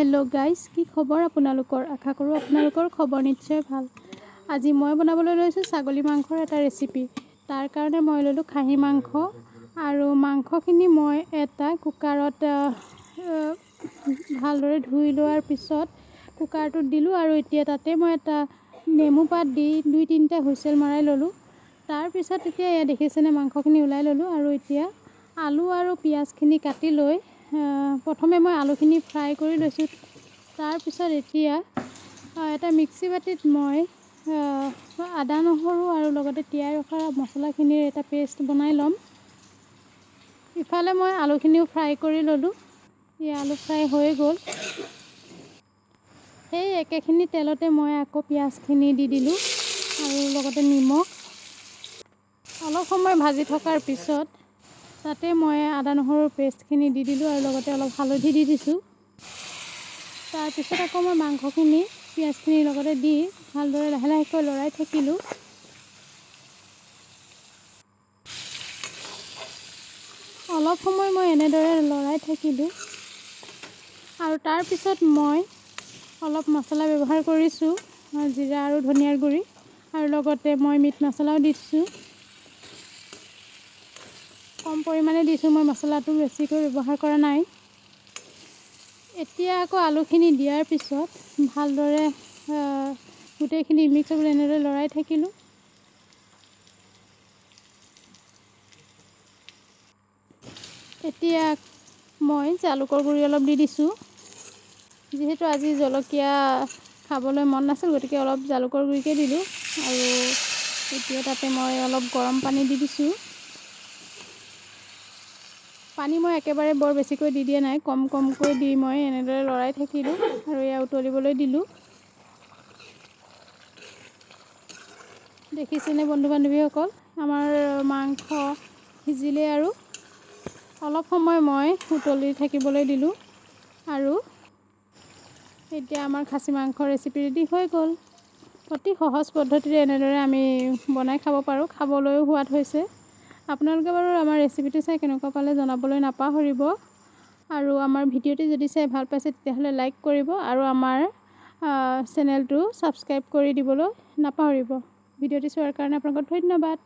Hello' guys, কি খবৰ আপোনালোকৰ? আশা কৰোঁ আপোনালোকৰ খবৰ নিশ্চয় ভাল। আজি মই বনাবলৈ লৈছোঁ ছাগলী মাংসৰ এটা ৰেচিপি। তাৰ কাৰণে মই ল'লোঁ খাহী মাংস আৰু মাংসখিনি মই এটা কুকাৰত ভালদৰে ধুই লোৱাৰ পিছত কুকাৰটোত দিলোঁ আৰু এতিয়া তাতে মই এটা নেমু পাত দি 2-3টা হুইচেল মৰাই ল'লোঁ। তাৰপিছত এতিয়া এয়া দেখিছেনে মাংসখিনি ওলাই ল'লোঁ আৰু এতিয়া আলু আৰু পিঁয়াজখিনি কাটি লৈ প্ৰথমে মই আলুখিনি ফ্ৰাই কৰি লৈছোঁ। তাৰপিছত এতিয়া এটা মিক্সি বাতিত মই আদা নহৰু আৰু লগতে তিয়াই ৰখা মছলাখিনিৰ এটা পেষ্ট বনাই ল'ম। ইফালে মই আলুখিনিও ফ্ৰাই কৰি ল'লোঁ। আলু ফ্ৰাই হৈ গ'ল। সেই একেখিনি তেলতে মই আকৌ পিঁয়াজখিনি দি দিলোঁ আৰু লগতে নিমখ। অলপ সময় ভাজি থকাৰ পিছত তাতে মই আদা নহৰুৰ পেষ্টখিনি দি দিলোঁ আৰু লগতে অলপ হালধি দি দিছোঁ। তাৰপিছত আকৌ মই মাংসখিনি পিঁয়াজখিনিৰ লগতে দি ভালদৰে লাহে লাহেকৈ লৰাই থাকিলোঁ। অলপ সময় মই এনেদৰে লৰাই থাকিলোঁ আৰু তাৰপিছত মই অলপ মছলা ব্যৱহাৰ কৰিছোঁ, জিৰা আৰু ধনিয়াৰ গুড়ি আৰু লগতে মই মিট মছলাও দিছোঁ। কম পৰিমাণে দিছোঁ, মই মছলাটো বেছিকৈ ব্যৱহাৰ কৰা নাই। এতিয়া আকৌ আলুখিনি দিয়াৰ পিছত ভালদৰে গোটেইখিনি মিক্স কৰি এনেদৰে লৰাই থাকিলোঁ। এতিয়া মই জালুকৰ গুড়ি অলপ দি দিছোঁ। যিহেতু আজি জলকীয়া খাবলৈ মন নাছিল, গতিকে অলপ জালুকৰ গুড়িকে দিলোঁ আৰু এতিয়া তাতে মই অলপ গৰম পানী দি দিছোঁ। পানী মই একেবাৰে বৰ বেছিকৈ দি দিয়া নাই, কম কমকৈ দি মই এনেদৰে লৰাই থাকিলোঁ আৰু এয়া উতলিবলৈ দিলোঁ। দেখিছেনে বন্ধু বান্ধৱীসকল, আমাৰ মাংস সিজিলে আৰু অলপ সময় মই উতলি থাকিবলৈ দিলোঁ আৰু এতিয়া আমাৰ খাচী মাংসৰ ৰেচিপি ৰেডি হৈ গ'ল। অতি সহজ পদ্ধতিৰে এনেদৰে আমি বনাই খাব পাৰোঁ, খাবলৈও সোৱাদ হৈছে। আপোনালোকে বাৰু আমাৰ ৰেচিপিটো চাই কেনেকুৱা পালে জনাবলৈ নাপাহৰিব আৰু আমাৰ ভিডিঅ'টি যদি চাই ভাল পাইছে তেতিয়াহ'লে লাইক কৰিব আৰু আমাৰ চেনেলটো ছাবস্ক্ৰাইব কৰি দিবলৈ নাপাহৰিব। ভিডিঅ'টি চোৱাৰ কাৰণে আপোনালোকক ধন্যবাদ।